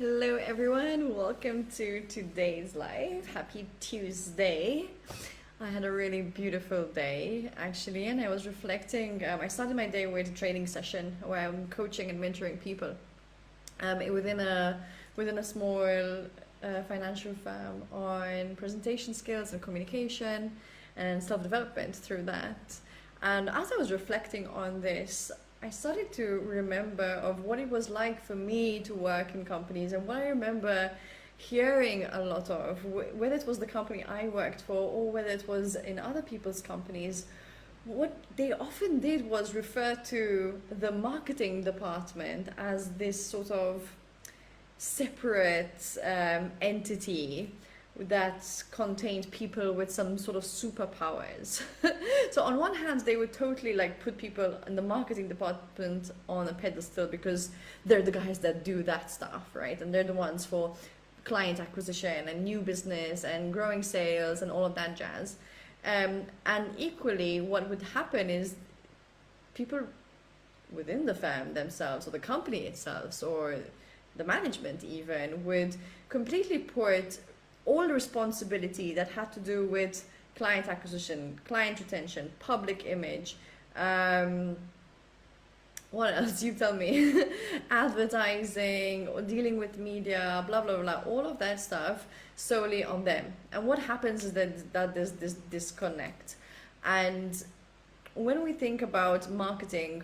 Hello, everyone. Welcome to today's live. Happy Tuesday. I had a really beautiful day actually, and I was reflecting. I started my day with a training session where I'm coaching and mentoring people within a small financial firm on presentation skills and communication and self development through that. And as I was reflecting on this, I started to remember of what it was like for me to work in companies and what I remember hearing a lot of, whether it was the company I worked for or whether it was in other people's companies. What they often did was refer to the marketing department as this sort of separate entity that contained people with some sort of superpowers. So on one hand, they would totally like put people in the marketing department on a pedestal because they're the guys that do that stuff, right? And they're the ones for client acquisition and new business and growing sales and all of that jazz. And equally, what would happen is people within the firm themselves or the company itself or the management even would completely put all the responsibility that had to do with client acquisition, client retention, public image, what else? You tell me. Advertising or dealing with media, blah blah blah, all of that stuff solely on them. And what happens is that there's this disconnect. And when we think about marketing,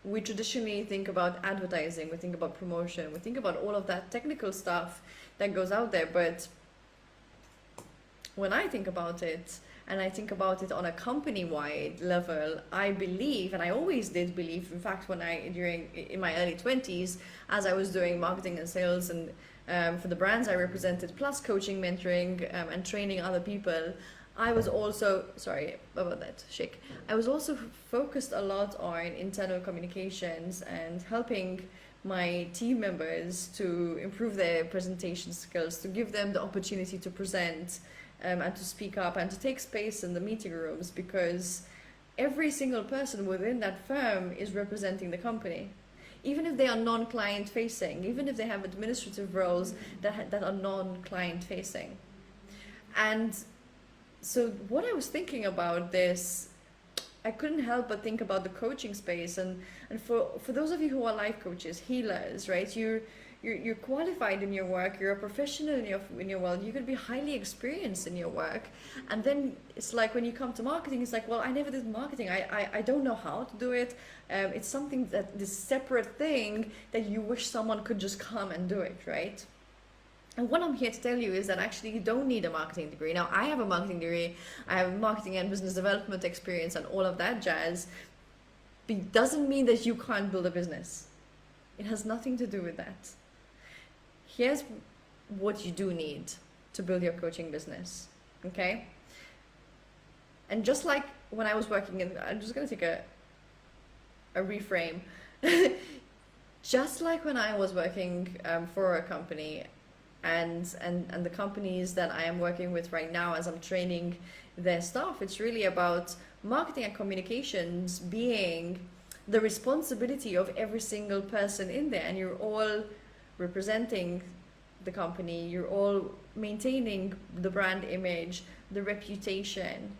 we traditionally think about advertising, we think about promotion, we think about all of that technical stuff that goes out there. But when I think about it, and I think about it on a company-wide level, I believe, and I always did believe, in fact, in my early 20s, as I was doing marketing and sales and for the brands I represented, plus coaching, mentoring, and training other people, I was also, sorry about that, shake. I was also focused a lot on internal communications and helping my team members to improve their presentation skills, to give them the opportunity to present and to speak up and to take space in the meeting rooms, because every single person within that firm is representing the company. Even if they are non-client facing, even if they have administrative roles that are non-client facing. And so what I was thinking about this, I couldn't help but think about the coaching space. And for those of you who are life coaches, healers, right? You're qualified in your work, you're a professional in your world, you could be highly experienced in your work. And then it's like when you come to marketing, it's like, well, I never did marketing. I don't know how to do it. It's something this separate thing that you wish someone could just come and do it, right? And what I'm here to tell you is that actually you don't need a marketing degree. Now, I have a marketing degree, I have marketing and business development experience and all of that jazz. But it doesn't mean that you can't build a business. It has nothing to do with that. Here's what you do need to build your coaching business, okay? And just like when I was working in, I'm just gonna take a reframe. Just like when I was working for a company, and the companies that I am working with right now as I'm training their staff, it's really about marketing and communications being the responsibility of every single person in there, and you're all representing the company, you're all maintaining the brand image, the reputation,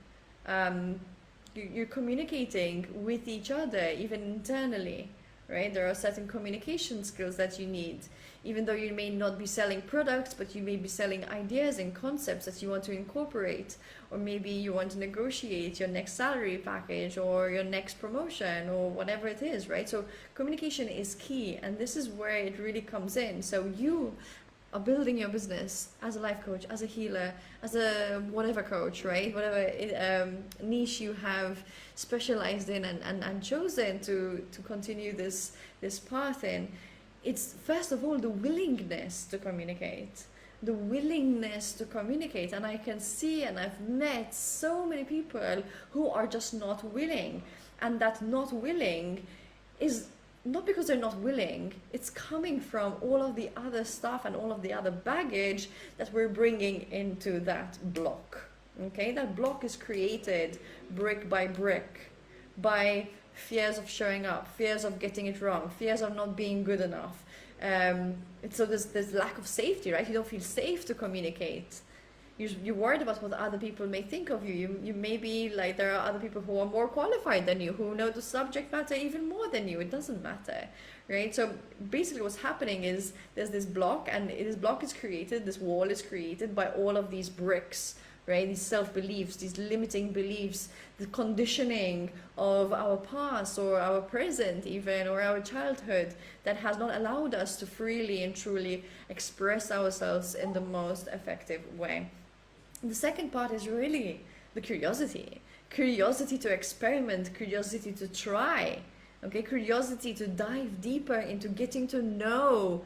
you're communicating with each other, even internally, right? There are certain communication skills that you need, even though you may not be selling products, but you may be selling ideas and concepts that you want to incorporate, or maybe you want to negotiate your next salary package or your next promotion or whatever it is, right? So communication is key, and this is where it really comes in. So you are building your business as a life coach, as a healer, as a whatever coach, right? Whatever niche you have specialized in and chosen to continue this path in. It's first of all the willingness to communicate. The willingness to communicate. And I can see, and I've met so many people who are just not willing. And that not willing is not because they're not willing, it's coming from all of the other stuff and all of the other baggage that we're bringing into that block. Okay, that block is created brick by brick by fears of showing up, fears of getting it wrong, fears of not being good enough. So there's lack of safety, right? You don't feel safe to communicate. You're worried about what other people may think of you. You may be like, there are other people who are more qualified than you, who know the subject matter even more than you. It doesn't matter, right? So basically what's happening is there's this block, and this block is created, this wall is created by all of these bricks, right? These self-beliefs, these limiting beliefs, the conditioning of our past or our present even, or our childhood, that has not allowed us to freely and truly express ourselves in the most effective way. The second part is really the curiosity to experiment, curiosity to try, okay, curiosity to dive deeper into getting to know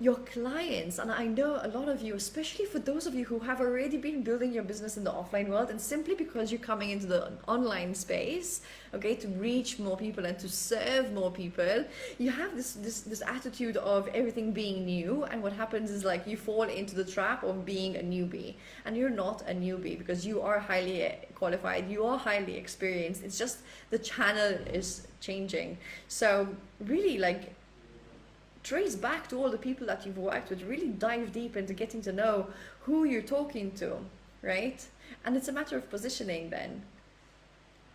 your clients. And I know a lot of you, especially for those of you who have already been building your business in the offline world, and simply because you're coming into the online space, okay, to reach more people and to serve more people, you have this attitude of everything being new. And what happens is, like, you fall into the trap of being a newbie, and you're not a newbie, because you are highly qualified, you are highly experienced. It's just the channel is changing. So really, like, trace back to all the people that you've worked with, really dive deep into getting to know who you're talking to, right? And it's a matter of positioning then.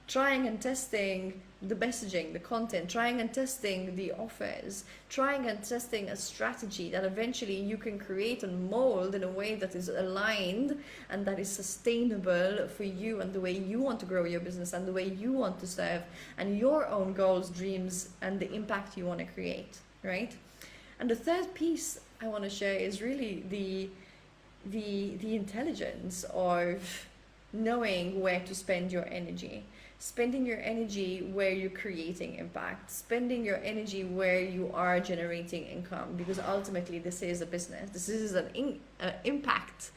Trying and testing the messaging, the content, trying and testing the offers, trying and testing a strategy that eventually you can create and mold in a way that is aligned and that is sustainable for you and the way you want to grow your business and the way you want to serve and your own goals, dreams, and the impact you want to create, right? And the third piece I want to share is really the intelligence of knowing where to spend your energy. Spending your energy where you're creating impact, spending your energy where you are generating income, because ultimately this is a business. This is an impact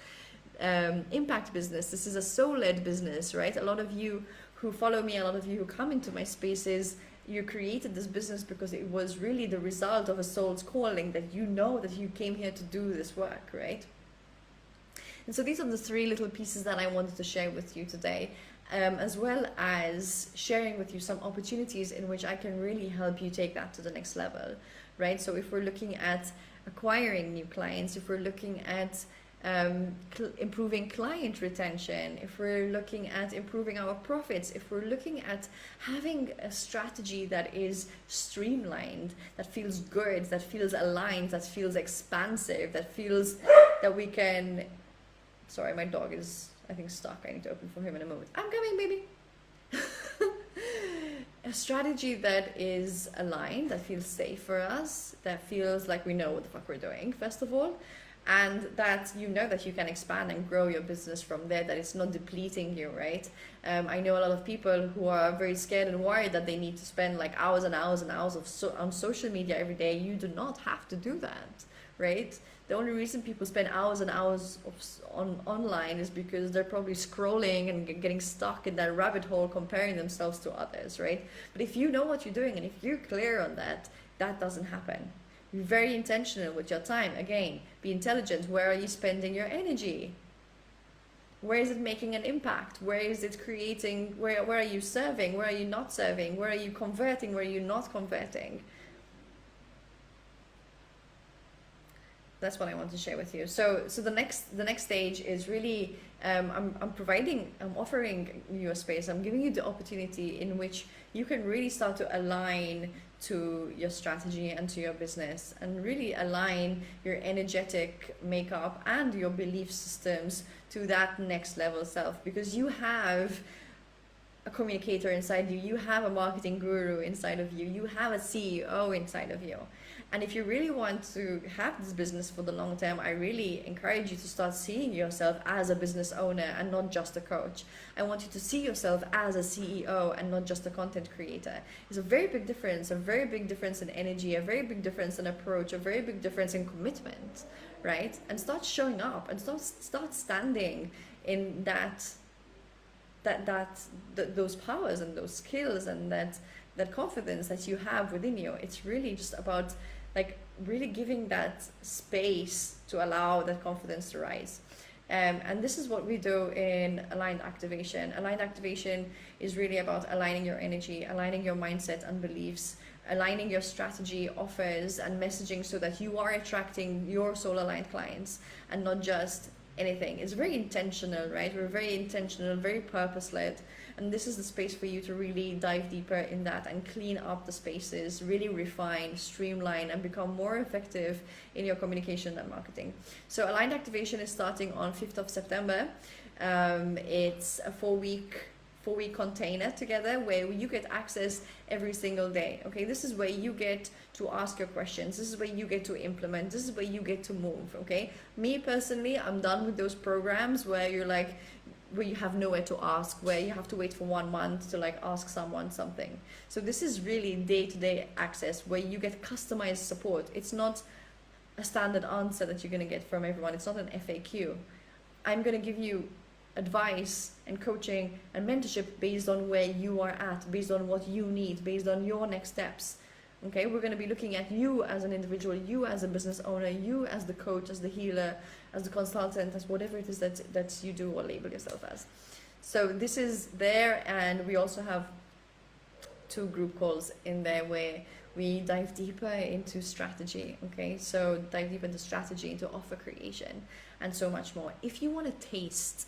business. This is a soul-led business, right? A lot of you who follow me, a lot of you who come into my spaces, you created this business because it was really the result of a soul's calling, that you know that you came here to do this work, right? And so these are the three little pieces that I wanted to share with you today, as well as sharing with you some opportunities in which I can really help you take that to the next level, right? So if we're looking at acquiring new clients, if we're looking at improving client retention, if we're looking at improving our profits, if we're looking at having a strategy that is streamlined, that feels good, that feels aligned, that feels expansive, that feels that we can... Sorry, my dog is, I think, stuck. I need to open for him in a moment. I'm coming, baby. A strategy that is aligned, that feels safe for us, that feels like we know what the fuck we're doing, first of all, and that you know that you can expand and grow your business from there, that it's not depleting you, right? I know a lot of people who are very scared and worried that they need to spend like hours and hours and hours on social media every day. You do not have to do that, right? The only reason people spend hours and hours online is because they're probably scrolling and getting stuck in that rabbit hole, comparing themselves to others, right? But if you know what you're doing and if you're clear on that, that doesn't happen. Be very intentional with your time. Again, be intelligent. Where are you spending your energy? Where is it making an impact? Where is it creating? Where are you serving? Where are you not serving? Where are you converting? Where are you not converting? That's what I want to share with you. So the next stage is really I'm offering you a space. I'm giving you the opportunity in which you can really start to align to your strategy and to your business, and really align your energetic makeup and your belief systems to that next level self, because you have a communicator inside you, you have a marketing guru inside of you, you have a CEO inside of you. And if you really want to have this business for the long term, I really encourage you to start seeing yourself as a business owner and not just a coach. I want you to see yourself as a CEO and not just a content creator. It's a very big difference in energy, a very big difference in approach, a very big difference in commitment, right? And start showing up and start standing in those powers and those skills and that confidence that you have within you. It's really just about like really giving that space to allow that confidence to rise. And this is what we do in aligned activation. Aligned activation is really about aligning your energy, aligning your mindset and beliefs, aligning your strategy, offers, and messaging so that you are attracting your soul aligned clients and not just anything. It's very intentional, right? We're very intentional, very purpose led. And this is the space for you to really dive deeper in that and clean up the spaces, really refine, streamline, and become more effective in your communication and marketing. So aligned activation is starting on 5th of September. It's a four-week container together where you get access every single day. Okay, this is where you get to ask your questions, this is where you get to implement, this is where you get to move. Okay, me personally, I'm done with those programs where you're like, where you have nowhere to ask, where you have to wait for 1 month to like ask someone something. So this is really day-to-day access where you get customized support. It's not a standard answer that you're going to get from everyone. It's not an FAQ. I'm going to give you advice and coaching and mentorship based on where you are at, based on what you need, based on your next steps. Okay, we're going to be looking at you as an individual, you as a business owner, you as the coach, as the healer, as the consultant, as whatever it is that you do or label yourself as. So this is there, and we also have 2 group calls in there where we dive deeper into strategy. Okay, so dive deeper into strategy, into offer creation, and so much more. If you want to taste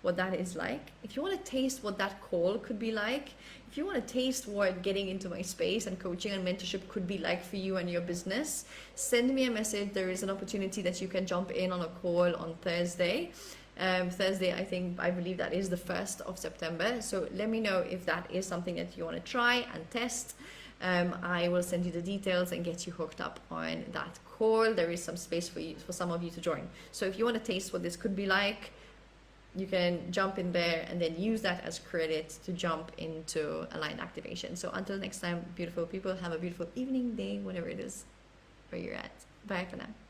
what that is like, if you want to taste what that call could be like, if you want to taste what getting into my space and coaching and mentorship could be like for you and your business, send me a message. There is an opportunity that you can jump in on a call on Thursday. I believe that is the 1st of September. So let me know if that is something that you want to try and test. I will send you the details and get you hooked up on that call. There is some space for some of you to join. So if you want to taste what this could be like, you can jump in there and then use that as credit to jump into aligned activation. So until next time, beautiful people, have a beautiful evening, day, whatever it is where you're at. Bye for now.